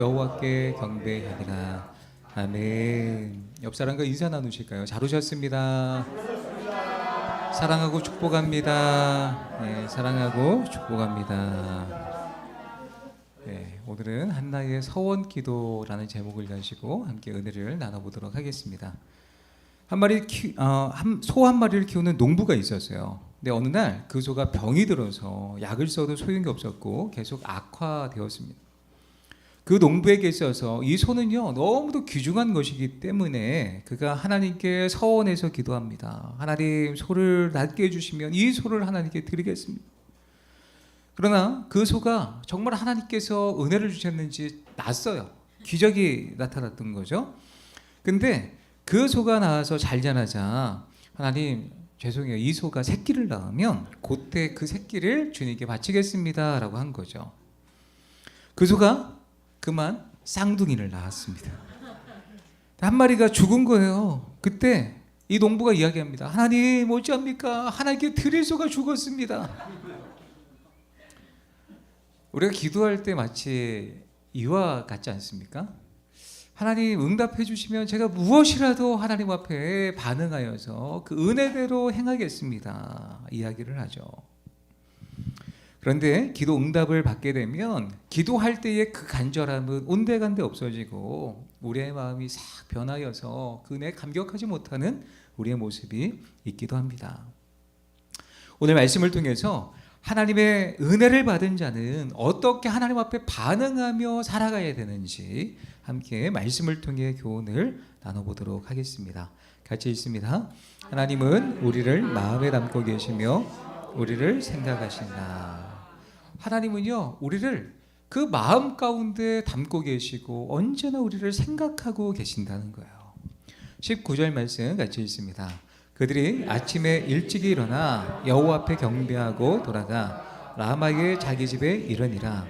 여호와께 경배하리라. 아멘. 옆 사람과 인사 나누실까요? 잘 오셨습니다. 사랑하고 축복합니다. 네, 사랑하고 축복합니다. 네, 오늘은 한나의 서원 기도라는 제목을 가지고 함께 은혜를 나눠보도록 하겠습니다. 소 한 마리를 키우는 농부가 있었어요. 근데 어느 날 그 소가 병이 들어서 약을 써도 소용이 없었고 계속 악화되었습니다. 그 농부에게 있어서 이 소는요 너무도 귀중한 것이기 때문에 그가 하나님께 서원해서 기도합니다. 하나님, 소를 낫게 해주시면 이 소를 하나님께 드리겠습니다. 그러나 그 소가 정말 하나님께서 은혜를 주셨는지 낫어요. 기적이 나타났던 거죠. 근데 그 소가 나와서 잘 자라자 하나님, 죄송해요, 이 소가 새끼를 낳으면 그때 그 새끼를 주님께 바치겠습니다 라고 한 거죠. 그 소가 그만 쌍둥이를 낳았습니다. 한 마리가 죽은 거예요. 그때 이 농부가 이야기합니다. 하나님, 어찌합니까? 하나님께 드릴 소가 죽었습니다. 우리가 기도할 때 마치 이와 같지 않습니까? 하나님 응답해 주시면 제가 무엇이라도 하나님 앞에 반응하여서 그 은혜대로 행하겠습니다 이야기를 하죠. 그런데 기도 응답을 받게 되면 기도할 때의 그 간절함은 온데간데 없어지고 우리의 마음이 싹 변하여서 그 은혜에 감격하지 못하는 우리의 모습이 있기도 합니다. 오늘 말씀을 통해서 하나님의 은혜를 받은 자는 어떻게 하나님 앞에 반응하며 살아가야 되는지 함께 말씀을 통해 교훈을 나눠보도록 하겠습니다. 같이 읽습니다. 하나님은 우리를 마음에 담고 계시며 우리를 생각하신다. 하나님은요 우리를 그 마음 가운데 담고 계시고 언제나 우리를 생각하고 계신다는 거예요. 19절 말씀 같이 읽습니다. 그들이 아침에 일찍이 일어나 여호와 앞에 경배하고 돌아가 라마의 자기 집에 이르니라.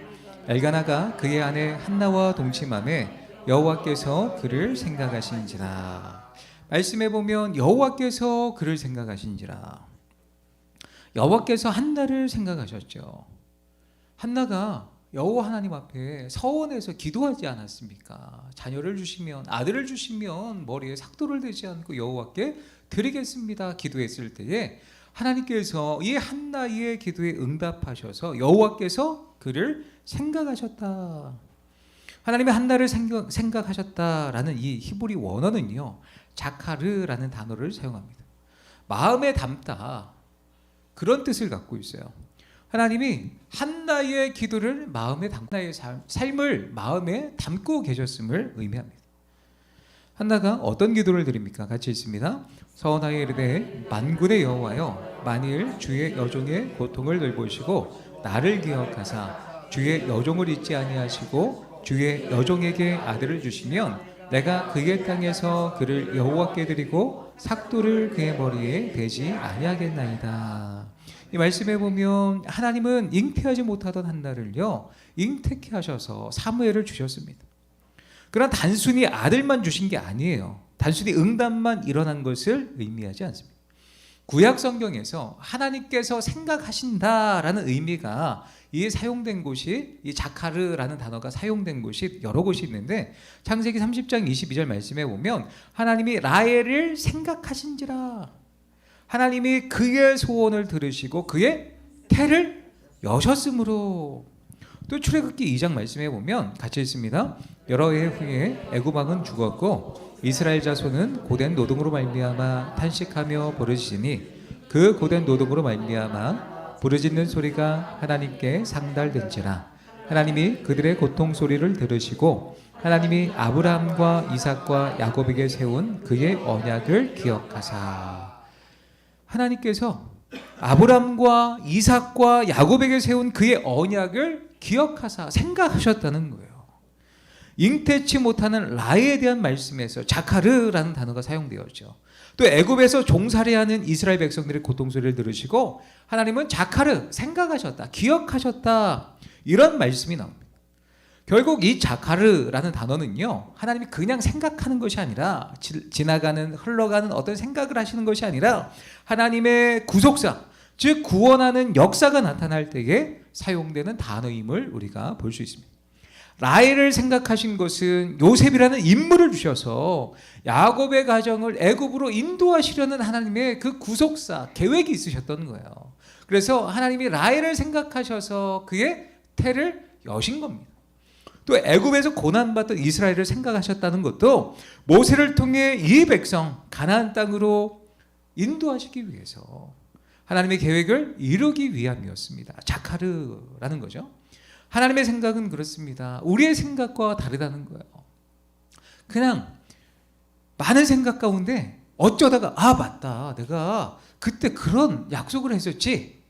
엘가나가 그의 아내 한나와 동침하매 여호와께서 그를 생각하신지라. 말씀해 보면 여호와께서 그를 생각하신지라. 여호와께서 한나를 생각하셨죠. 한나가 여호와 하나님 앞에 서원해서 기도하지 않았습니까? 자녀를 주시면, 아들을 주시면 머리에 삭도를 대지 않고 여호와께 드리겠습니다 기도했을 때에 하나님께서 이 한나의 기도에 응답하셔서 여호와께서 그를 생각하셨다. 하나님의 한나를 생각하셨다라는 이 히브리 원어는요 자카르라는 단어를 사용합니다. 마음에 담다, 그런 뜻을 갖고 있어요. 하나님이 한나의 기도를 마음에 담고 한나의 삶을 마음에 담고 계셨음을 의미합니다. 한나가 어떤 기도를 드립니까? 같이 읽습니다. 서원하여 이르되 만군의 여호와여, 만일 주의 여종의 고통을 돌보시고 나를 기억하사 주의 여종을 잊지 아니하시고 주의 여종에게 아들을 주시면 내가 그의 땅에서 그를 여호와께 드리고 삭도를 그의 머리에 대지 아니하겠나이다. 이 말씀에 보면 하나님은 잉태하지 못하던 한나를요 잉태케 하셔서 사무엘을 주셨습니다. 그러나 단순히 아들만 주신 게 아니에요. 단순히 응답만 일어난 것을 의미하지 않습니다. 구약 성경에서 하나님께서 생각하신다라는 의미가 이 사용된 곳이, 이 자카르라는 단어가 사용된 곳이 여러 곳이 있는데 창세기 30장 22절 말씀에 보면 하나님이 라헬을 생각하신지라. 하나님이 그의 소원을 들으시고 그의 태를 여셨으므로. 또 출애굽기 2장 말씀에 보면 같이 읽습니다. 여러 해 후에 애굽 왕은 죽었고 이스라엘 자손은 고된 노동으로 말미암아 탄식하며 부르짖으니 그 고된 노동으로 말미암아 부르짖는 소리가 하나님께 상달된지라. 하나님이 그들의 고통 소리를 들으시고 하나님이 아브라함과 이삭과 야곱에게 세운 그의 언약을 기억하사. 하나님께서 아브라함과 이삭과 야곱에게 세운 그의 언약을 기억하사 생각하셨다는 거예요. 잉태치 못하는 라에 대한 말씀에서 자카르라는 단어가 사용되었죠. 또 애굽에서 종살이하는 이스라엘 백성들의 고통소리를 들으시고 하나님은 자카르, 생각하셨다, 기억하셨다, 이런 말씀이 나옵니다. 결국 이 자카르라는 단어는요 하나님이 그냥 생각하는 것이 아니라 지나가는, 흘러가는 어떤 생각을 하시는 것이 아니라 하나님의 구속사, 즉 구원하는 역사가 나타날 때에 사용되는 단어임을 우리가 볼 수 있습니다. 라헬을 생각하신 것은 요셉이라는 인물을 주셔서 야곱의 가정을 애굽으로 인도하시려는 하나님의 그 구속사 계획이 있으셨던 거예요. 그래서 하나님이 라헬을 생각하셔서 그의 태를 여신 겁니다. 또 애굽에서 고난받던 이스라엘을 생각하셨다는 것도 모세를 통해 이 백성 가나안 땅으로 인도하시기 위해서 하나님의 계획을 이루기 위함이었습니다. 자카르라는 거죠. 하나님의 생각은 그렇습니다. 우리의 생각과 다르다는 거예요. 그냥 많은 생각 가운데 어쩌다가 맞다, 내가 그때 그런 약속을 했었지,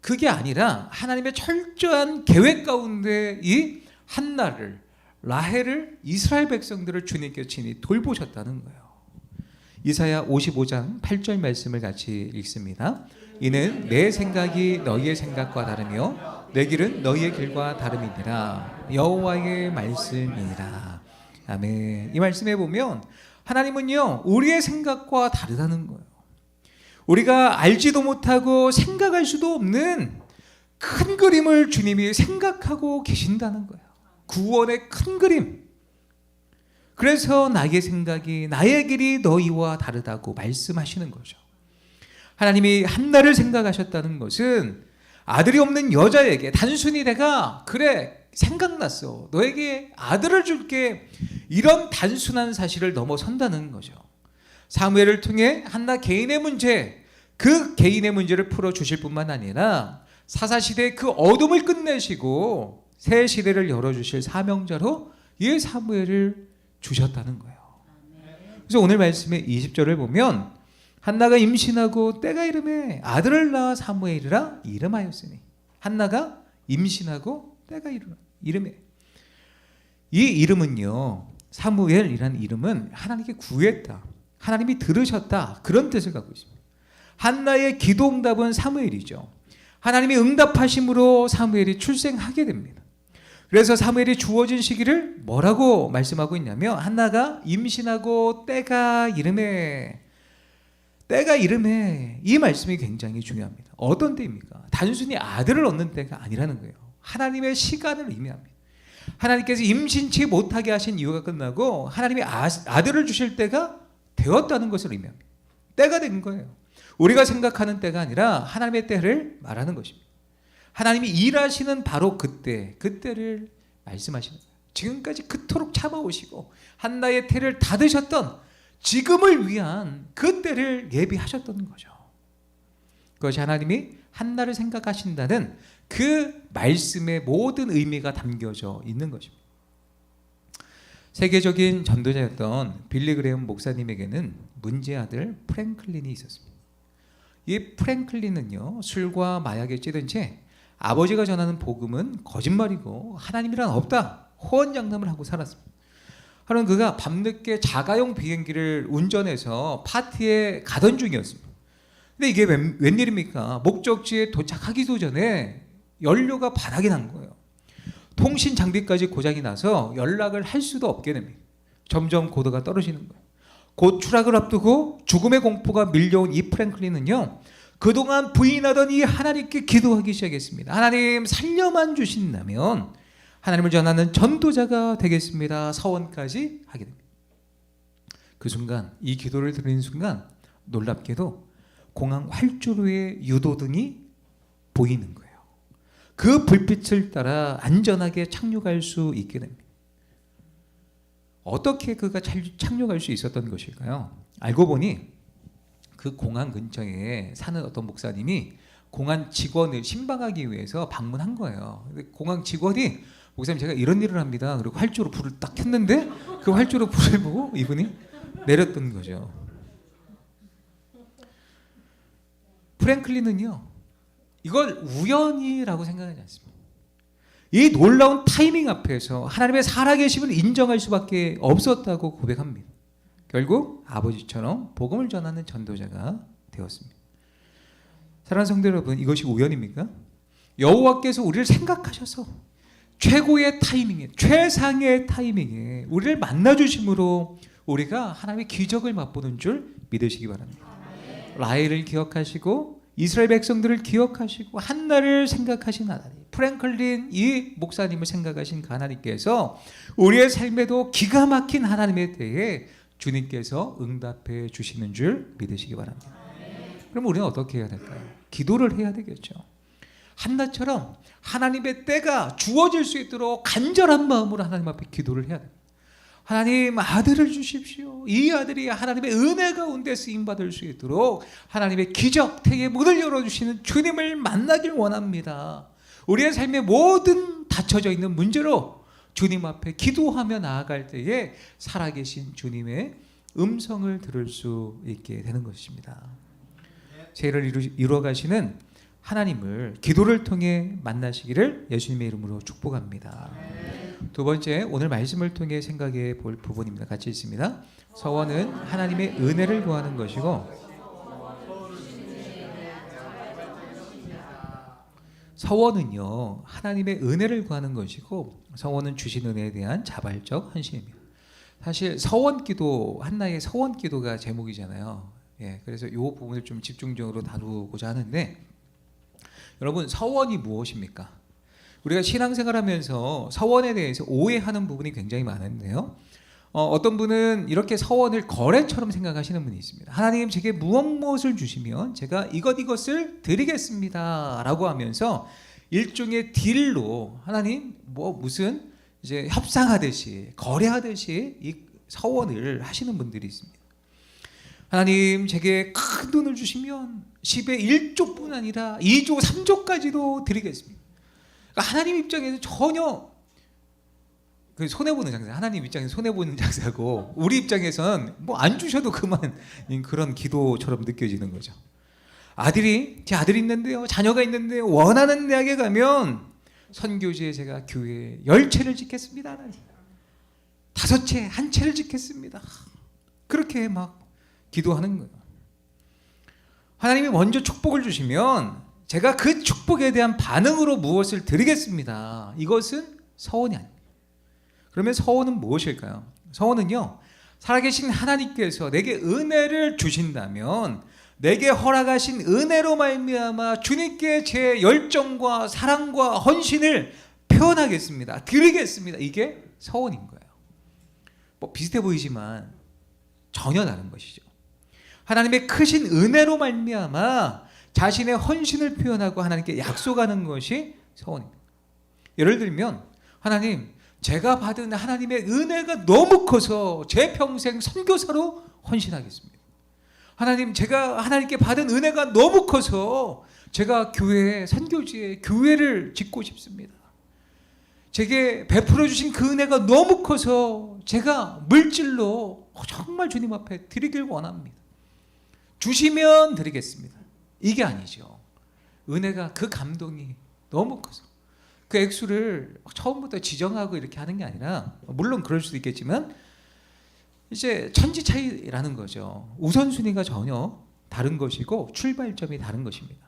그게 아니라 하나님의 철저한 계획 가운데 이 한나를, 라헬을, 이스라엘 백성들을 주님께 친히 돌보셨다는 거예요. 이사야 55장 8절 말씀을 같이 읽습니다. 이는 내 생각이 너희의 생각과 다르며 내 길은 너희의 길과 다름이니라. 여호와의 말씀이니라. 아멘. 이 말씀에 보면 하나님은요, 우리의 생각과 다르다는 거예요. 우리가 알지도 못하고 생각할 수도 없는 큰 그림을 주님이 생각하고 계신다는 거예요. 구원의 큰 그림. 그래서 나의 생각이, 나의 길이 너희와 다르다고 말씀하시는 거죠. 하나님이 한나를 생각하셨다는 것은 아들이 없는 여자에게 단순히 내가 그래 생각났어, 너에게 아들을 줄게, 이런 단순한 사실을 넘어선다는 거죠. 사무엘을 통해 한나 개인의 문제, 그 개인의 문제를 풀어주실 뿐만 아니라 사사시대의 그 어둠을 끝내시고 새 시대를 열어주실 사명자로 이 사무엘을 주셨다는 거예요. 그래서 오늘 말씀의 20절을 보면 한나가 임신하고 때가 이름에 아들을 낳아 사무엘이라 이름하였으니, 한나가 임신하고 때가 이름에, 이 이름은요, 사무엘이라는 이름은 하나님께 구했다, 하나님이 들으셨다, 그런 뜻을 갖고 있습니다. 한나의 기도 응답은 사무엘이죠. 하나님이 응답하심으로 사무엘이 출생하게 됩니다. 그래서 사무엘이 주어진 시기를 뭐라고 말씀하고 있냐면 한나가 임신하고 때가 이름에, 때가 이름에, 이 말씀이 굉장히 중요합니다. 어떤 때입니까? 단순히 아들을 얻는 때가 아니라는 거예요. 하나님의 시간을 의미합니다. 하나님께서 임신치 못하게 하신 이유가 끝나고 하나님이 아들을 주실 때가 되었다는 것을 의미합니다. 때가 된 거예요. 우리가 생각하는 때가 아니라 하나님의 때를 말하는 것입니다. 하나님이 일하시는 바로 그때를 말씀하시는 거예요. 지금까지 그토록 참아오시고 한나의 태를 닫으셨던 지금을 위한 그때를 예비하셨던 거죠. 그것이 하나님이 한나를 생각하신다는 그 말씀의 모든 의미가 담겨져 있는 것입니다. 세계적인 전도자였던 빌리 그레엄 목사님에게는 문제 아들 프랭클린이 있었습니다. 이 프랭클린은요, 술과 마약에 찌든 채 아버지가 전하는 복음은 거짓말이고 하나님이란 없다, 호언장담을 하고 살았습니다. 하루는 그가 밤늦게 자가용 비행기를 운전해서 파티에 가던 중이었습니다. 근데 이게 웬일입니까? 목적지에 도착하기도 전에 연료가 바닥이 난 거예요. 통신 장비까지 고장이 나서 연락을 할 수도 없게 됩니다. 점점 고도가 떨어지는 거예요. 곧 추락을 앞두고 죽음의 공포가 밀려온 이 프랭클린은요, 그동안 부인하던 이 하나님께 기도하기 시작했습니다. 하나님 살려만 주신다면 하나님을 전하는 전도자가 되겠습니다. 서원까지 하게 됩니다. 그 순간, 이 기도를 드리는 순간 놀랍게도 공항 활주로의 유도등이 보이는 거예요. 그 불빛을 따라 안전하게 착륙할 수 있게 됩니다. 어떻게 그가 착륙할 수 있었던 것일까요? 알고 보니 그 공항 근처에 사는 어떤 목사님이 공항 직원을 신방하기 위해서 방문한 거예요. 공항 직원이 목사님 제가 이런 일을 합니다. 그리고 활주로 불을 딱 켰는데 그 활주로 불을 보고 이분이 내렸던 거죠. 프랭클린은요, 이걸 우연이라고 생각하지 않습니다. 이 놀라운 타이밍 앞에서 하나님의 살아계심을 인정할 수밖에 없었다고 고백합니다. 결국 아버지처럼 복음을 전하는 전도자가 되었습니다. 사랑하는 성도 여러분, 이것이 우연입니까? 여호와께서 우리를 생각하셔서 최고의 타이밍에, 최상의 타이밍에 우리를 만나주심으로 우리가 하나님의 기적을 맛보는 줄 믿으시기 바랍니다. 라헬을 기억하시고 이스라엘 백성들을 기억하시고 한나를 생각하신 하나님, 프랭클린 이 목사님을 생각하신 그 하나님께서 우리의 삶에도 기가 막힌 하나님에 대해 주님께서 응답해 주시는 줄 믿으시기 바랍니다. 그럼 우리는 어떻게 해야 될까요? 기도를 해야 되겠죠. 한나처럼 하나님의 때가 주어질 수 있도록 간절한 마음으로 하나님 앞에 기도를 해야 됩니다. 하나님, 아들을 주십시오. 이 아들이 하나님의 은혜 가운데 쓰임받을 수 있도록 하나님의 기적, 태의 문을 열어주시는 주님을 만나길 원합니다. 우리의 삶의 모든 닫혀져 있는 문제로 주님 앞에 기도하며 나아갈 때에 살아계신 주님의 음성을 들을 수 있게 되는 것입니다. 죄를 이루어가시는 하나님을 기도를 통해 만나시기를 예수님의 이름으로 축복합니다. 두 번째, 오늘 말씀을 통해 생각해 볼 부분입니다. 같이 읽습니다. 서원은 하나님의 은혜를 구하는 것이고, 서원은요 하나님의 은혜를 구하는 것이고, 서원은 주신 은혜에 대한 자발적 헌신입니다. 사실 서원기도, 한나의 서원기도가 제목이잖아요. 그래서 이 부분을 좀 집중적으로 다루고자 하는데, 여러분, 서원이 무엇입니까? 우리가 신앙생활하면서 서원에 대해서 오해하는 부분이 굉장히 많은데요. 어떤 분은 이렇게 서원을 거래처럼 생각하시는 분이 있습니다. 하나님, 제게 무엇을 주시면 제가 이것을 드리겠습니다 라고 하면서 일종의 딜로 하나님 무슨 이제 협상하듯이 거래하듯이 이 서원을 하시는 분들이 있습니다. 하나님, 제게 큰 돈을 주시면 10의 1조뿐 아니라 2조 3조까지도 드리겠습니다. 그러니까 하나님 입장에서 전혀 손해보는 장사, 하나님 입장에서 손해보는 장사고, 우리 입장에서는 안 주셔도 그만, 그런 기도처럼 느껴지는 거죠. 제 아들이 있는데요, 자녀가 있는데요, 원하는 대학에 가면 선교지에 제가 교회 10채를 짓겠습니다. 하나님. 5채, 1채를 짓겠습니다. 그렇게 막 기도하는 거예요. 하나님이 먼저 축복을 주시면 제가 그 축복에 대한 반응으로 무엇을 드리겠습니다. 이것은 서원이 아닙니다. 그러면 서원은 무엇일까요? 서원은요, 살아계신 하나님께서 내게 은혜를 주신다면 내게 허락하신 은혜로 말미암아 주님께 제 열정과 사랑과 헌신을 표현하겠습니다. 드리겠습니다. 이게 서원인 거예요. 비슷해 보이지만 전혀 다른 것이죠. 하나님의 크신 은혜로 말미암아 자신의 헌신을 표현하고 하나님께 약속하는 것이 서원입니다. 예를 들면, 하나님, 제가 받은 하나님의 은혜가 너무 커서 제 평생 선교사로 헌신하겠습니다. 하나님, 제가 하나님께 받은 은혜가 너무 커서 제가 교회에, 선교지에 교회를 짓고 싶습니다. 제게 베풀어 주신 그 은혜가 너무 커서 제가 물질로 정말 주님 앞에 드리길 원합니다. 주시면 드리겠습니다. 이게 아니죠. 은혜가, 그 감동이 너무 커서 그 액수를 처음부터 지정하고 이렇게 하는 게 아니라, 물론 그럴 수도 있겠지만 이제 천지 차이라는 거죠. 우선순위가 전혀 다른 것이고 출발점이 다른 것입니다.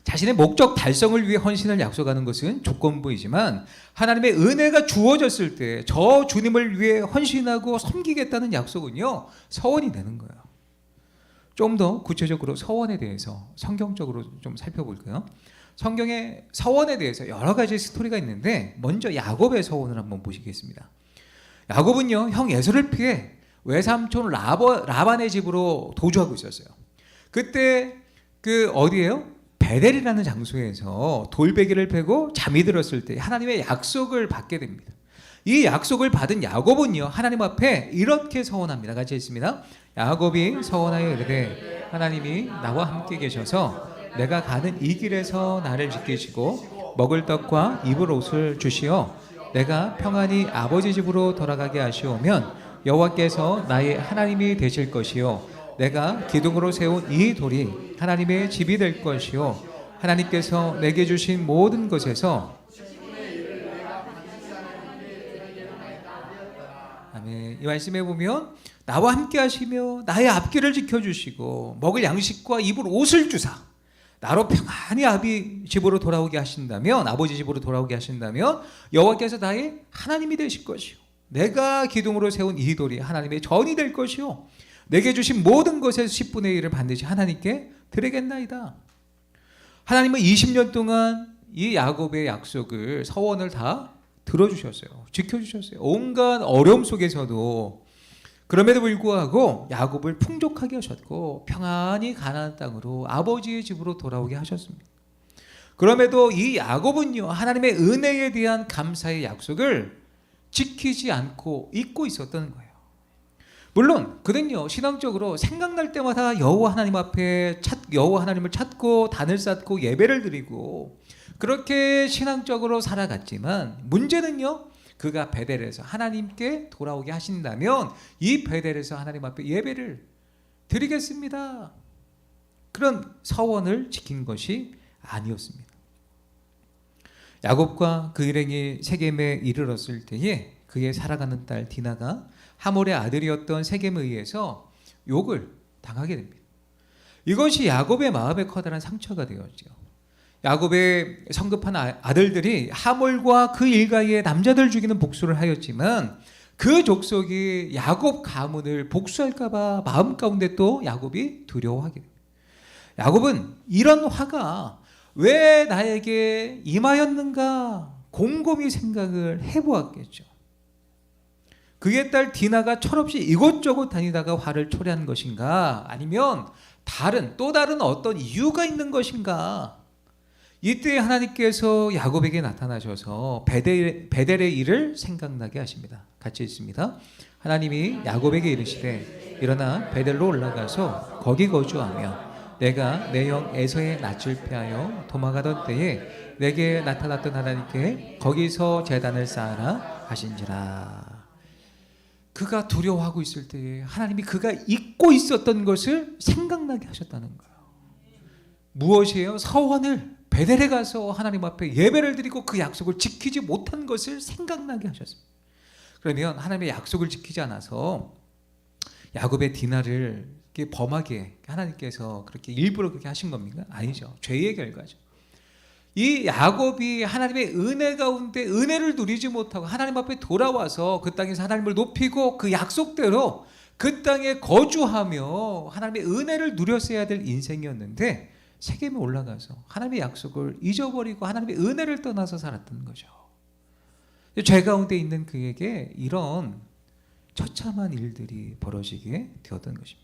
자신의 목적 달성을 위해 헌신을 약속하는 것은 조건부이지만, 하나님의 은혜가 주어졌을 때 저 주님을 위해 헌신하고 섬기겠다는 약속은요 서원이 되는 거예요. 좀 더 구체적으로 서원에 대해서 성경적으로 좀 살펴볼까요? 성경에 서원에 대해서 여러 가지 스토리가 있는데, 먼저 야곱의 서원을 한번 보시겠습니다. 야곱은요, 형 에서를 피해 외삼촌 라반의 집으로 도주하고 있었어요. 그때 어디예요? 베델이라는 장소에서 돌베개를 베고 잠이 들었을 때 하나님의 약속을 받게 됩니다. 이 약속을 받은 야곱은요, 하나님 앞에 이렇게 서원합니다. 같이 읽습니다. 야곱이 서원하여 이르되, 하나님이 나와 함께 계셔서 내가 가는 이 길에서 나를 지키시고 먹을 떡과 입을 옷을 주시어 내가 평안히 아버지 집으로 돌아가게 하시오면 여호와께서 나의 하나님이 되실 것이요 내가 기둥으로 세운 이 돌이 하나님의 집이 될 것이요 하나님께서 내게 주신 모든 것에서 아멘. 이 말씀에 보면 나와 함께 하시며 나의 앞길을 지켜주시고 먹을 양식과 입을 옷을 주사 나로 평안히 아버지 집으로 돌아오게 하신다면 여호와께서 나의 하나님이 되실 것이요 내가 기둥으로 세운 이 돌이 하나님의 전이 될 것이요 내게 주신 모든 것에서 10분의 1을 반드시 하나님께 드리겠나이다. 하나님은 20년 동안 이 야곱의 약속을, 서원을 다 들어주셨어요. 지켜주셨어요. 온갖 어려움 속에서도. 그럼에도 불구하고 야곱을 풍족하게 하셨고 평안히 가나안 땅으로 아버지의 집으로 돌아오게 하셨습니다. 그럼에도 이 야곱은요, 하나님의 은혜에 대한 감사의 약속을 지키지 않고 잊고 있었던 거예요. 물론 그는요, 신앙적으로 생각날 때마다 여호와 하나님 앞에 여호와 하나님을 찾고 단을 쌓고 예배를 드리고 그렇게 신앙적으로 살아갔지만, 문제는요, 그가 베델에서 하나님께 돌아오게 하신다면 이 베델에서 하나님 앞에 예배를 드리겠습니다, 그런 서원을 지킨 것이 아니었습니다. 야곱과 그 일행이 세겜에 이르렀을 때에 그의 사랑하는 딸 디나가 하몰의 아들이었던 세겜에 의해서 욕을 당하게 됩니다. 이것이 야곱의 마음에 커다란 상처가 되었죠. 야곱의 성급한 아들들이 하몰과 그 일가의 남자들 죽이는 복수를 하였지만 그 족속이 야곱 가문을 복수할까 봐 마음 가운데 또 야곱이 두려워하게 됩니다. 야곱은 이런 화가 왜 나에게 임하였는가 곰곰이 생각을 해보았겠죠. 그의 딸 디나가 철없이 이곳저곳 다니다가 화를 초래한 것인가, 아니면 또 다른 어떤 이유가 있는 것인가. 이때 하나님께서 야곱에게 나타나셔서 베델의 일을 생각나게 하십니다. 같이 읽습니다. 하나님이 야곱에게 이르시되 일어나 베델로 올라가서 거기 거주하며 내가 내 형 에서의 낯을 피하여 도망가던 때에 내게 나타났던 하나님께 거기서 제단을 쌓아라 하신지라. 그가 두려워하고 있을 때에 하나님이 그가 잊고 있었던 것을 생각나게 하셨다는 거예요. 무엇이에요? 서원을, 베델에 가서 하나님 앞에 예배를 드리고 그 약속을 지키지 못한 것을 생각나게 하셨습니다. 그러면 하나님의 약속을 지키지 않아서 야곱의 디나를 범하게 하나님께서 그렇게 일부러 그렇게 하신 겁니까? 아니죠. 죄의 결과죠. 이 야곱이 하나님의 은혜 가운데 은혜를 누리지 못하고 하나님 앞에 돌아와서 그 땅에서 하나님을 높이고 그 약속대로 그 땅에 거주하며 하나님의 은혜를 누렸어야 될 인생이었는데 세겜에 올라가서 하나님의 약속을 잊어버리고 하나님의 은혜를 떠나서 살았던 거죠. 죄 가운데 있는 그에게 이런 처참한 일들이 벌어지게 되었던 것입니다.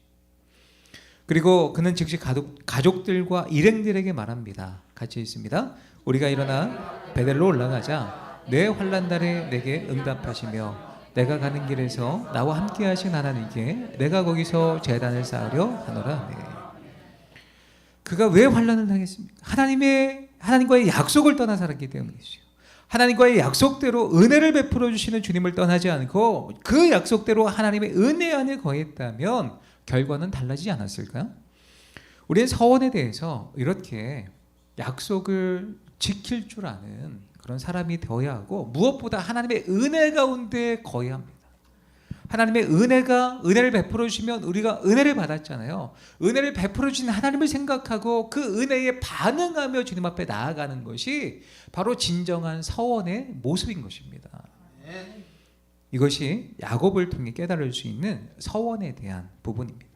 그리고 그는 즉시 가족들과 일행들에게 말합니다. 같이 있습니다. 우리가 일어나 베델로 올라가자. 내 환난 날에 내게 응답하시며 내가 가는 길에서 나와 함께 하신 하나님께 내가 거기서 제단을 쌓으려 하노라. 네. 그가 왜 환난을 당했습니까? 하나님과의 약속을 떠나 살았기 때문이죠. 하나님과의 약속대로 은혜를 베풀어 주시는 주님을 떠나지 않고 그 약속대로 하나님의 은혜 안에 거했다면 결과는 달라지지 않았을까요? 우리는 서원에 대해서 이렇게 약속을 지킬 줄 아는 그런 사람이 되어야 하고, 무엇보다 하나님의 은혜 가운데 거해야 합니다. 하나님의 은혜를 베풀어 주시면 우리가 은혜를 받았잖아요. 은혜를 베풀어 주신 하나님을 생각하고 그 은혜에 반응하며 주님 앞에 나아가는 것이 바로 진정한 서원의 모습인 것입니다. 이것이 야곱을 통해 깨달을 수 있는 서원에 대한 부분입니다.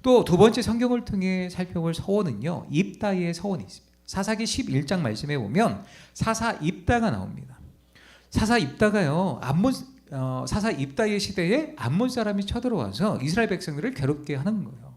또 두 번째 성경을 통해 살펴볼 서원은요, 입다의 서원이 있습니다. 사사기 11장 말씀에 보면 사사 입다가 나옵니다. 사사 입다가요, 사사 입다의 시대에 암몬 사람이 쳐들어와서 이스라엘 백성들을 괴롭게 하는 거예요.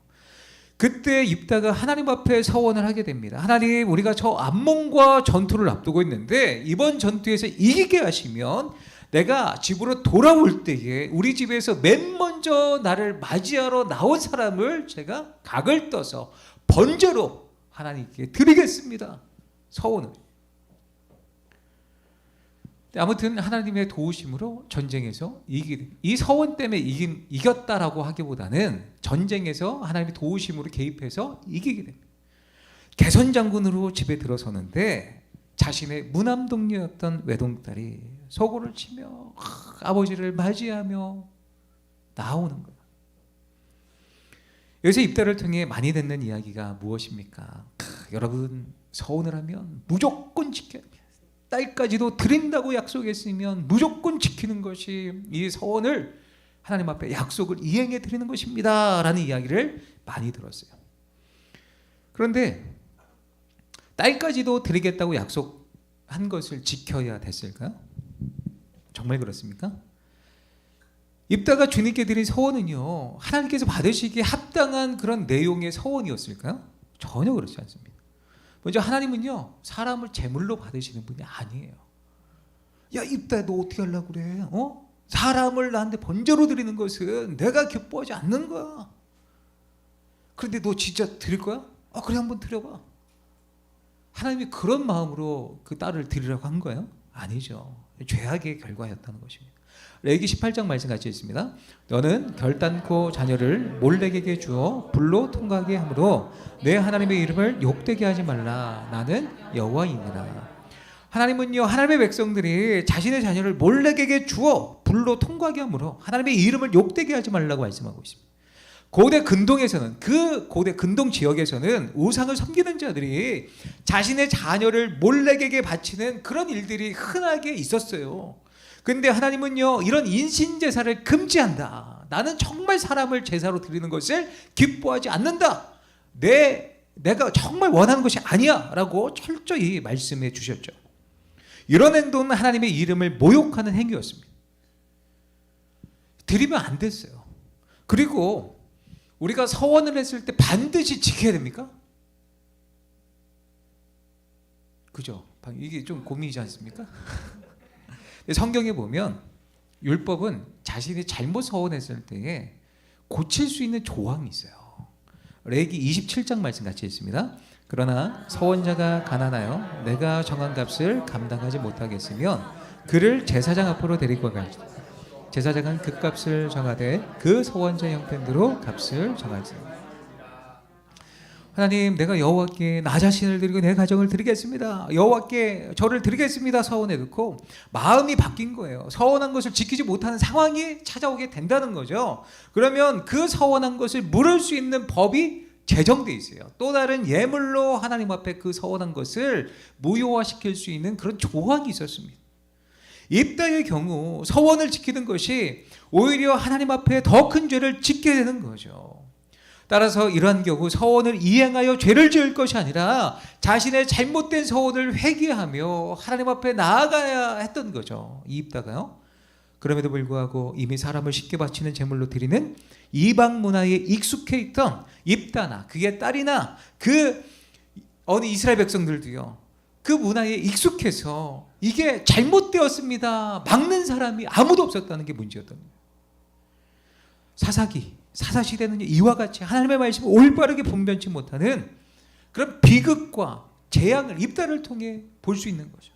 그때 입다가 하나님 앞에 서원을 하게 됩니다. 하나님, 우리가 저 암몬과 전투를 앞두고 있는데 이번 전투에서 이기게 하시면 내가 집으로 돌아올 때에 우리 집에서 맨 먼저 나를 맞이하러 나온 사람을 제가 각을 떠서 번제로 하나님께 드리겠습니다. 서원을. 아무튼 하나님의 도우심으로 전쟁에서 이 서원 때문에 이겼다라고 하기보다는 전쟁에서 하나님의 도우심으로 개입해서 이기게 됩니다. 개선장군으로 집에 들어서는데 자신의 무남동녀였던 외동딸이 소고를 치며 아버지를 맞이하며 나오는 거예요. 여기서 입다를 통해 많이 듣는 이야기가 무엇입니까? 여러분, 서원을 하면 무조건 지켜야 합니다. 딸까지도 드린다고 약속했으면 무조건 지키는 것이 이 서원을 하나님 앞에 약속을 이행해 드리는 것입니다 라는 이야기를 많이 들었어요. 그런데 딸까지도 드리겠다고 한 것을 지켜야 됐을까요? 정말 그렇습니까? 입다가 주님께 드린 서원은요, 하나님께서 받으시기에 합당한 그런 내용의 서원이었을까요? 전혀 그렇지 않습니다. 먼저 하나님은요, 사람을 제물로 받으시는 분이 아니에요. 야, 입다 너 어떻게 하려고 그래? 사람을 나한테 번제로 드리는 것은 내가 기뻐하지 않는 거야. 그런데 너 진짜 드릴 거야? 그래, 한번 드려봐. 하나님이 그런 마음으로 그 딸을 드리라고 한 거예요? 아니죠. 죄악의 결과였다는 것입니다. 레위기 18장 말씀 같이 있습니다. 너는 결단코 자녀를 몰렉에게 주어 불로 통과하게 하므로 내 하나님의 이름을 욕되게 하지 말라. 나는 여호와이니라. 하나님은요, 하나님의 백성들이 자신의 자녀를 몰렉에게 주어 불로 통과하게 하므로 하나님의 이름을 욕되게 하지 말라고 말씀하고 있습니다. 고대 근동에서는, 그 고대 근동 지역에서는 우상을 섬기는 자들이 자신의 자녀를 몰렉에게 바치는 그런 일들이 흔하게 있었어요. 그런데 하나님은요, 이런 인신제사를 금지한다. 나는 정말 사람을 제사로 드리는 것을 기뻐하지 않는다. 내가 정말 원하는 것이 아니야 라고 철저히 말씀해 주셨죠. 이런 행동은 하나님의 이름을 모욕하는 행위였습니다. 드리면 안 됐어요. 그리고 우리가 서원을 했을 때 반드시 지켜야 됩니까? 그죠? 이게 좀 고민이지 않습니까? 성경에 보면 율법은 자신이 잘못 서원했을 때에 고칠 수 있는 조항이 있어요. 레위기 27장 말씀 같이 있습니다. 그러나 서원자가 가난하여 내가 정한 값을 감당하지 못하겠으면 그를 제사장 앞으로 데리고 갈지다. 제사장은 그 값을 정하되 그 서원자의 형편대로 값을 정할지다. 하나님, 내가 여호와께 나 자신을 드리고 내 가정을 드리겠습니다. 여호와께 저를 드리겠습니다. 서원해 놓고 마음이 바뀐 거예요. 서원한 것을 지키지 못하는 상황이 찾아오게 된다는 거죠. 그러면 그 서원한 것을 물을 수 있는 법이 제정돼 있어요. 또 다른 예물로 하나님 앞에 그 서원한 것을 무효화시킬 수 있는 그런 조항이 있었습니다. 입다의 경우 서원을 지키는 것이 오히려 하나님 앞에 더 큰 죄를 짓게 되는 거죠. 따라서 이러한 경우 서원을 이행하여 죄를 지을 것이 아니라 자신의 잘못된 서원을 회개하며 하나님 앞에 나아가야 했던 거죠. 이 입다가요. 그럼에도 불구하고 이미 사람을 쉽게 바치는 제물로 드리는 이방 문화에 익숙해 있던 입다나 그의 딸이나 그 어느 이스라엘 백성들도요, 그 문화에 익숙해서 이게 잘못되었습니다 막는 사람이 아무도 없었다는 게 문제였던 거예요. 사사시대는 이와 같이 하나님의 말씀을 올바르게 분별치 못하는 그런 비극과 재앙을 입다를 통해 볼 수 있는 거죠.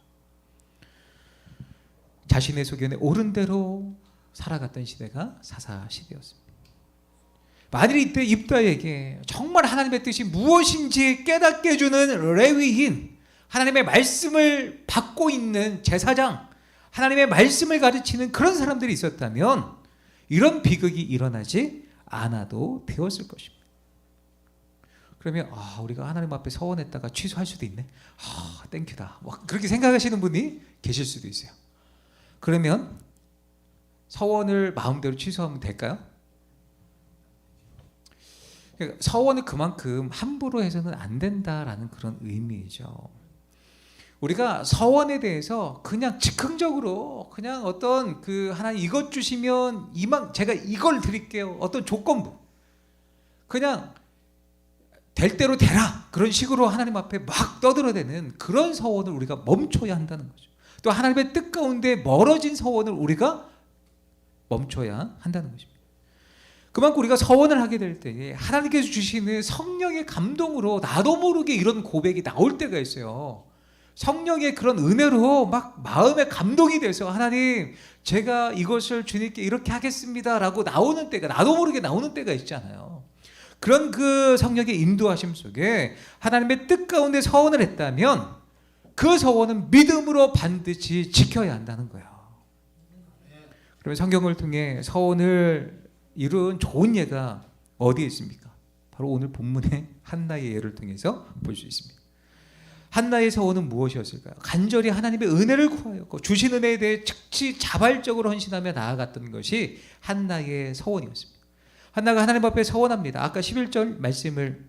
자신의 소견에 옳은 대로 살아갔던 시대가 사사시대였습니다. 만일 이때 입다에게 정말 하나님의 뜻이 무엇인지 깨닫게 해주는 레위인, 하나님의 말씀을 받고 있는 제사장, 하나님의 말씀을 가르치는 그런 사람들이 있었다면 이런 비극이 일어나지 않아도 되었을 것입니다. 그러면 우리가 하나님 앞에 서원했다가 취소할 수도 있네. 땡큐다. 그렇게 생각하시는 분이 계실 수도 있어요. 그러면 서원을 마음대로 취소하면 될까요? 그러니까 서원을 그만큼 함부로 해서는 안 된다라는 그런 의미이죠. 우리가 서원에 대해서 그냥 즉흥적으로 그냥 어떤 하나님 이것 주시면 제가 이걸 드릴게요. 어떤 조건부. 그냥 될 대로 되라. 그런 식으로 하나님 앞에 막 떠들어대는 그런 서원을 우리가 멈춰야 한다는 거죠. 또 하나님의 뜻 가운데 멀어진 서원을 우리가 멈춰야 한다는 것입니다. 그만큼 우리가 서원을 하게 될 때에 하나님께서 주시는 성령의 감동으로 나도 모르게 이런 고백이 나올 때가 있어요. 성령의 그런 은혜로 막 마음에 감동이 돼서 하나님 제가 이것을 주님께 이렇게 하겠습니다 라고 나오는 때가, 나도 모르게 나오는 때가 있잖아요. 그런 그 성령의 인도하심 속에 하나님의 뜻 가운데 서원을 했다면 그 서원은 믿음으로 반드시 지켜야 한다는 거예요. 그러면 성경을 통해 서원을 이룬 좋은 예가 어디에 있습니까? 바로 오늘 본문의 한나의 예를 통해서 볼 수 있습니다. 한나의 서원은 무엇이었을까요? 간절히 하나님의 은혜를 구하였고 주신 은혜에 대해 즉시 자발적으로 헌신하며 나아갔던 것이 한나의 서원이었습니다. 한나가 하나님 앞에 서원합니다. 아까 11절 말씀을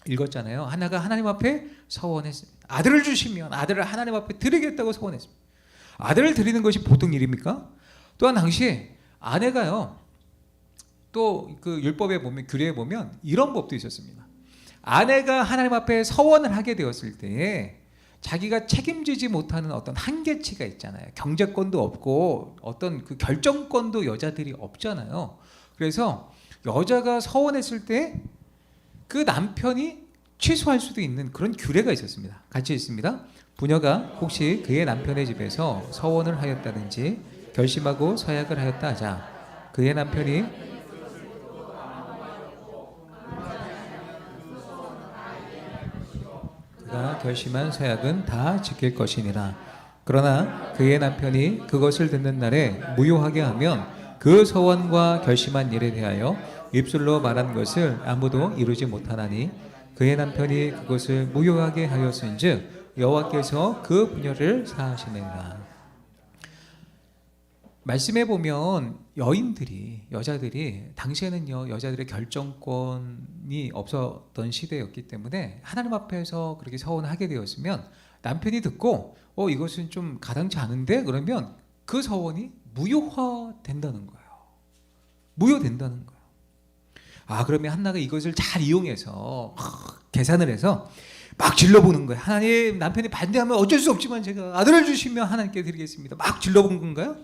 읽었잖아요. 하나가 하나님 앞에 서원했습니다. 아들을 주시면 아들을 하나님 앞에 드리겠다고 서원했습니다. 아들을 드리는 것이 보통 일입니까? 또한 당시 아내가요, 또 그 율법에 보면, 규례에 보면 이런 법도 있었습니다. 아내가 하나님 앞에 서원을 하게 되었을 때에 자기가 책임지지 못하는 어떤 한계치가 있잖아요. 경제권도 없고 어떤 그 결정권도 여자들이 없잖아요. 그래서 여자가 서원했을 때 그 남편이 취소할 수도 있는 그런 규례가 있었습니다. 같이 있습니다. 부녀가 혹시 그의 남편의 집에서 서원을 하였다든지 결심하고 서약을 하였다 하자, 그의 남편이 그가 결심한 서약은 다 지킬 것이니라. 그러나 그의 남편이 그것을 듣는 날에 무효하게 하면 그 서원과 결심한 일에 대하여 입술로 말한 것을 아무도 이루지 못하나니 그의 남편이 그것을 무효하게 하였은즉 여호와께서 그 부녀를 사하시느니라. 말씀해 보면 여자들이 당시에는요, 여자들의 결정권이 없었던 시대였기 때문에 하나님 앞에서 그렇게 서원하게 되었으면 남편이 듣고 이것은 좀 가당치 않은데, 그러면 그 서원이 무효화된다는 거예요. 무효된다는 거예요. 그러면 한나가 이것을 잘 이용해서 계산을 해서 막 질러보는 거예요. 하나님, 남편이 반대하면 어쩔 수 없지만 제가 아들을 주시면 하나님께 드리겠습니다. 막 질러본 건가요?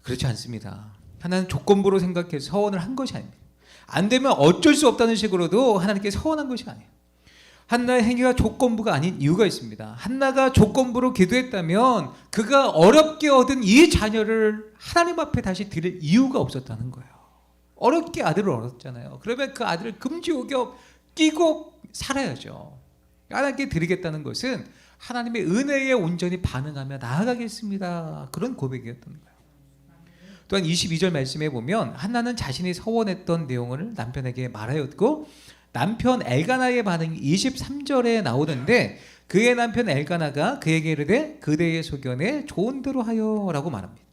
그렇지 않습니다. 하나는 조건부로 생각해서 서원을 한 것이 아닙니다. 안 되면 어쩔 수 없다는 식으로도 하나님께 서원한 것이 아니에요. 한나의 행위가 조건부가 아닌 이유가 있습니다. 한나가 조건부로 기도했다면 그가 어렵게 얻은 이 자녀를 하나님 앞에 다시 드릴 이유가 없었다는 거예요. 어렵게 아들을 얻었잖아요. 그러면 그 아들을 금지옥에 끼고 살아야죠. 하나님께 드리겠다는 것은 하나님의 은혜에 온전히 반응하며 나아가겠습니다. 그런 고백이었던 거예요. 또한 22절 말씀에 보면 한나는 자신이 서원했던 내용을 남편에게 말하였고, 남편 엘가나의 반응이 23절에 나오는데 그의 남편 엘가나가 그에게 이르되 그대의 소견에 좋은 대로 하여 라고 말합니다.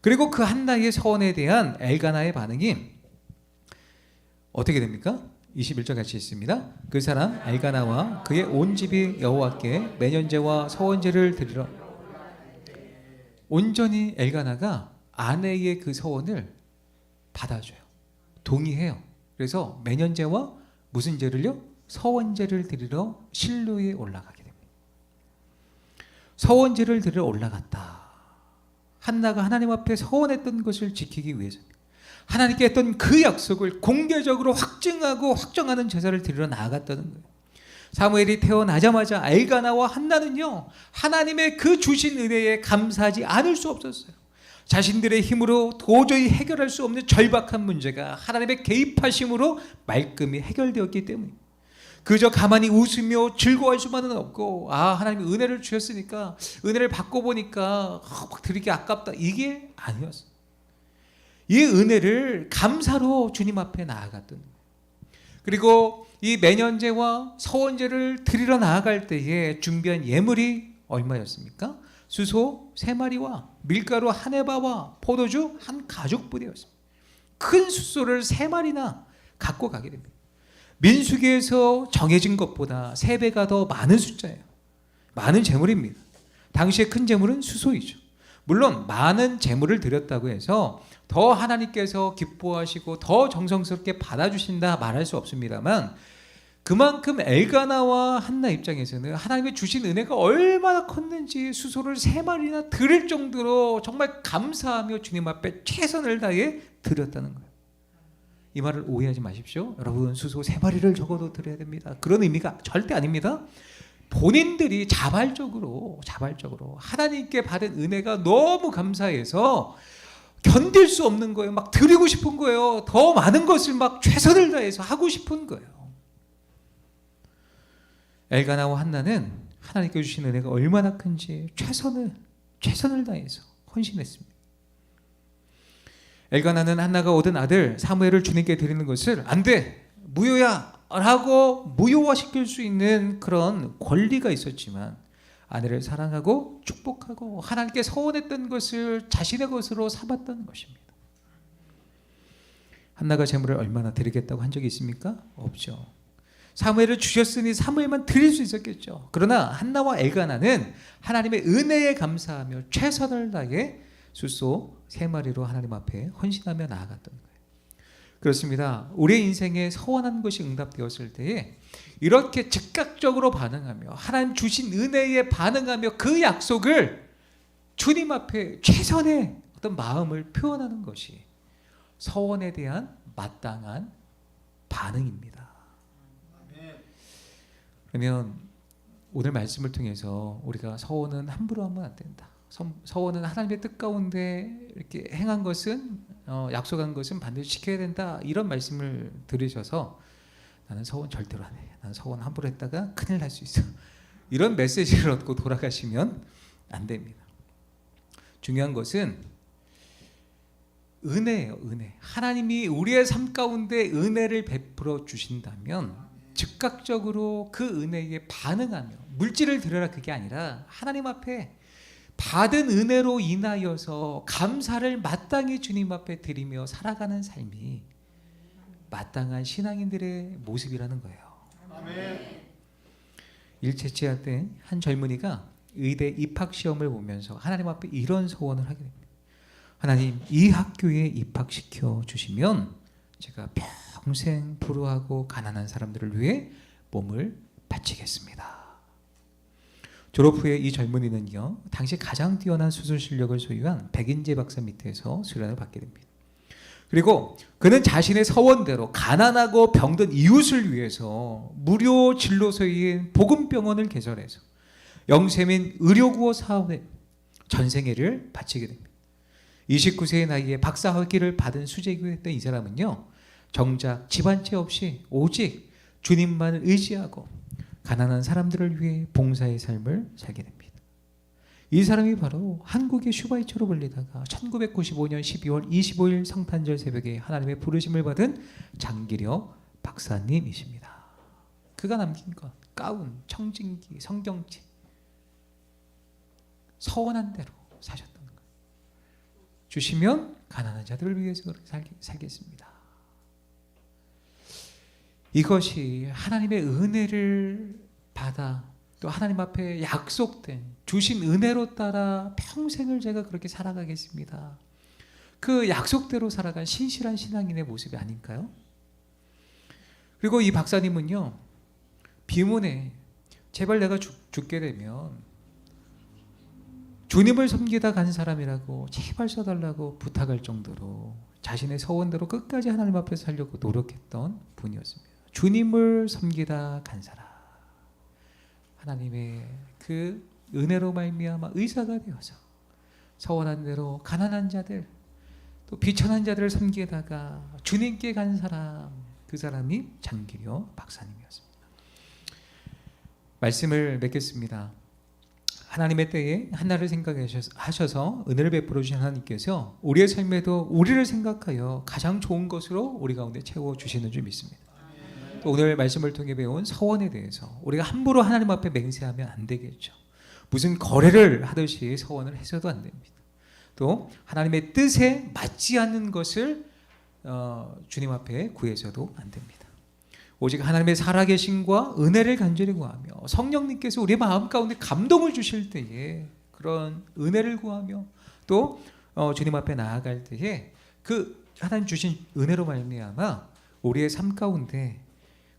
그리고 그 한나의 서원에 대한 엘가나의 반응이 어떻게 됩니까? 21절 같이 있습니다. 그 사람 엘가나와 그의 온 집이 여호와께 매년제와 서원제를 드리러. 온전히 엘가나가 아내의 그 서원을 받아줘요. 동의해요. 그래서 매년제와 무슨 제를요? 서원제를 드리러 실로에 올라가게 됩니다. 서원제를 드리러 올라갔다. 한나가 하나님 앞에 서원했던 것을 지키기 위해서입니다. 하나님께 했던 그 약속을 공개적으로 확증하고 확정하는 제사를 드리러 나아갔다는 거예요. 사무엘이 태어나자마자 엘가나와 한나는요, 하나님의 그 주신 은혜에 감사하지 않을 수 없었어요. 자신들의 힘으로 도저히 해결할 수 없는 절박한 문제가 하나님의 개입하심으로 말끔히 해결되었기 때문입니다. 그저 가만히 웃으며 즐거워할 수만은 없고, 하나님이 은혜를 주셨으니까 은혜를 받고 보니까 막 드리기 아깝다, 이게 아니었어요. 이 은혜를 감사로 주님 앞에 나아갔던 거예요. 그리고 이 매년제와 서원제를 드리러 나아갈 때에 준비한 예물이 얼마였습니까? 수소 3마리와 밀가루 1에바와 포도주 1가죽부대였습니다. 큰 숫소를 3마리나 갖고 가게 됩니다. 민수기에서 정해진 것보다 3배가 더 많은 숫자예요. 많은 재물입니다. 당시의 큰 재물은 수소이죠. 물론 많은 재물을 드렸다고 해서 더 하나님께서 기뻐하시고 더 정성스럽게 받아주신다 말할 수 없습니다만, 그만큼 엘가나와 한나 입장에서는 하나님의 주신 은혜가 얼마나 컸는지 수소를 3마리나 드릴 정도로 정말 감사하며 주님 앞에 최선을 다해 드렸다는 거예요. 이 말을 오해하지 마십시오. 여러분, 수소 3마리를 적어도 드려야 됩니다. 그런 의미가 절대 아닙니다. 본인들이 자발적으로 하나님께 받은 은혜가 너무 감사해서 견딜 수 없는 거예요. 막 드리고 싶은 거예요. 더 많은 것을 막 최선을 다해서 하고 싶은 거예요. 엘가나와 한나는 하나님께 주신 은혜가 얼마나 큰지 최선을 다해서 헌신했습니다. 엘가나는 한나가 얻은 아들 사무엘을 주님께 드리는 것을 안 돼, 무효야 라고 무효화시킬 수 있는 그런 권리가 있었지만, 아내를 사랑하고 축복하고 하나님께 서원했던 것을 자신의 것으로 삼았던 것입니다. 한나가 재물을 얼마나 드리겠다고 한 적이 있습니까? 없죠. 사무엘을 주셨으니 사무엘만 드릴 수 있었겠죠. 그러나 한나와 엘가나는 하나님의 은혜에 감사하며 최선을 다해 숫소 3마리로 하나님 앞에 헌신하며 나아갔던 거예요. 그렇습니다. 우리의 인생에 서원한 것이 응답되었을 때에 이렇게 즉각적으로 반응하며 하나님 주신 은혜에 반응하며 그 약속을 주님 앞에 최선의 어떤 마음을 표현하는 것이 서원에 대한 마땅한 반응입니다. 그러면 오늘 말씀을 통해서 우리가 서원은 함부로 하면 안 된다. 서원은 하나님의 뜻 가운데 이렇게 행한 것은 약속한 것은 반드시 지켜야 된다. 이런 말씀을 들으셔서 나는 서원 절대로 안 해. 나는 서원 함부로 했다가 큰일 날 수 있어. 이런 메시지를 얻고 돌아가시면 안 됩니다. 중요한 것은 은혜예요. 은혜. 하나님이 우리의 삶 가운데 은혜를 베풀어 주신다면 즉각적으로 그 은혜에 반응하며 물질을 드려라 그게 아니라 하나님 앞에 받은 은혜로 인하여서 감사를 마땅히 주님 앞에 드리며 살아가는 삶이 마땅한 신앙인들의 모습이라는 거예요. 일제치하 때 한 젊은이가 의대 입학시험을 보면서 하나님 앞에 이런 소원을 하게 됩니다. 하나님, 이 학교에 입학시켜 주시면 제가 평생 불우하고 가난한 사람들을 위해 몸을 바치겠습니다. 졸업 후에 이 젊은이는요, 당시 가장 뛰어난 수술 실력을 소유한 백인재 박사 밑에서 수련을 받게 됩니다. 그리고 그는 자신의 서원대로 가난하고 병든 이웃을 위해서 무료 진료소인 복음병원을 개설해서 영세민 의료구호 사업에 전생애를 바치게 됩니다. 29세의 나이에 박사 학위를 받은 수재교였던 이 사람은요, 정작 집안채 없이 오직 주님만을 의지하고 가난한 사람들을 위해 봉사의 삶을 살게 됩니다. 이 사람이 바로 한국의 슈바이처로 불리다가 1995년 12월 25일 성탄절 새벽에 하나님의 부르심을 받은 장기려 박사님이십니다. 그가 남긴 것, 가운, 청진기, 성경책, 서원한 대로 사셨던 거예요. 주시면 가난한 자들을 위해서 살겠습니다. 이것이 하나님의 은혜를 받아 또 하나님 앞에 약속된 주신 은혜로 따라 평생을 제가 그렇게 살아가겠습니다. 그 약속대로 살아간 신실한 신앙인의 모습이 아닐까요? 그리고 이 박사님은요, 비문에 제발 내가 죽게 되면 주님을 섬기다 간 사람이라고 제발 써달라고 부탁할 정도로 자신의 서원대로 끝까지 하나님 앞에서 살려고 노력했던 분이었습니다. 주님을 섬기다 간 사람, 하나님의 그 은혜로 말미암아 의사가 되어서 서원한 대로 가난한 자들 또 비천한 자들을 섬기다가 주님께 간 사람, 그 사람이 장기려 박사님이었습니다. 말씀을 맺겠습니다. 하나님의 때에 한나를 생각하셔서 은혜를 베풀어 주신 하나님께서 우리의 삶에도 우리를 생각하여 가장 좋은 것으로 우리 가운데 채워주시는 줄 믿습니다. 또 오늘 말씀을 통해 배운 서원에 대해서 우리가 함부로 하나님 앞에 맹세하면 안 되겠죠. 무슨 거래를 하듯이 서원을 해서도 안 됩니다. 또 하나님의 뜻에 맞지 않는 것을 주님 앞에 구해서도 안 됩니다. 오직 하나님의 살아계심과 은혜를 간절히 구하며 성령님께서 우리의 마음 가운데 감동을 주실 때에 그런 은혜를 구하며 또 주님 앞에 나아갈 때에 그 하나님 주신 은혜로 말미암아 우리의 삶 가운데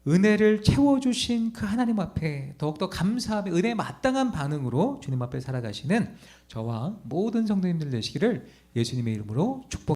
은혜를 채워주신 그 하나님 앞에 더욱더 감사하며 은혜에 마땅한 반응으로 주님 앞에 살아가시는 저와 모든 성도님들 되시기를 예수님의 이름으로 축복합니다.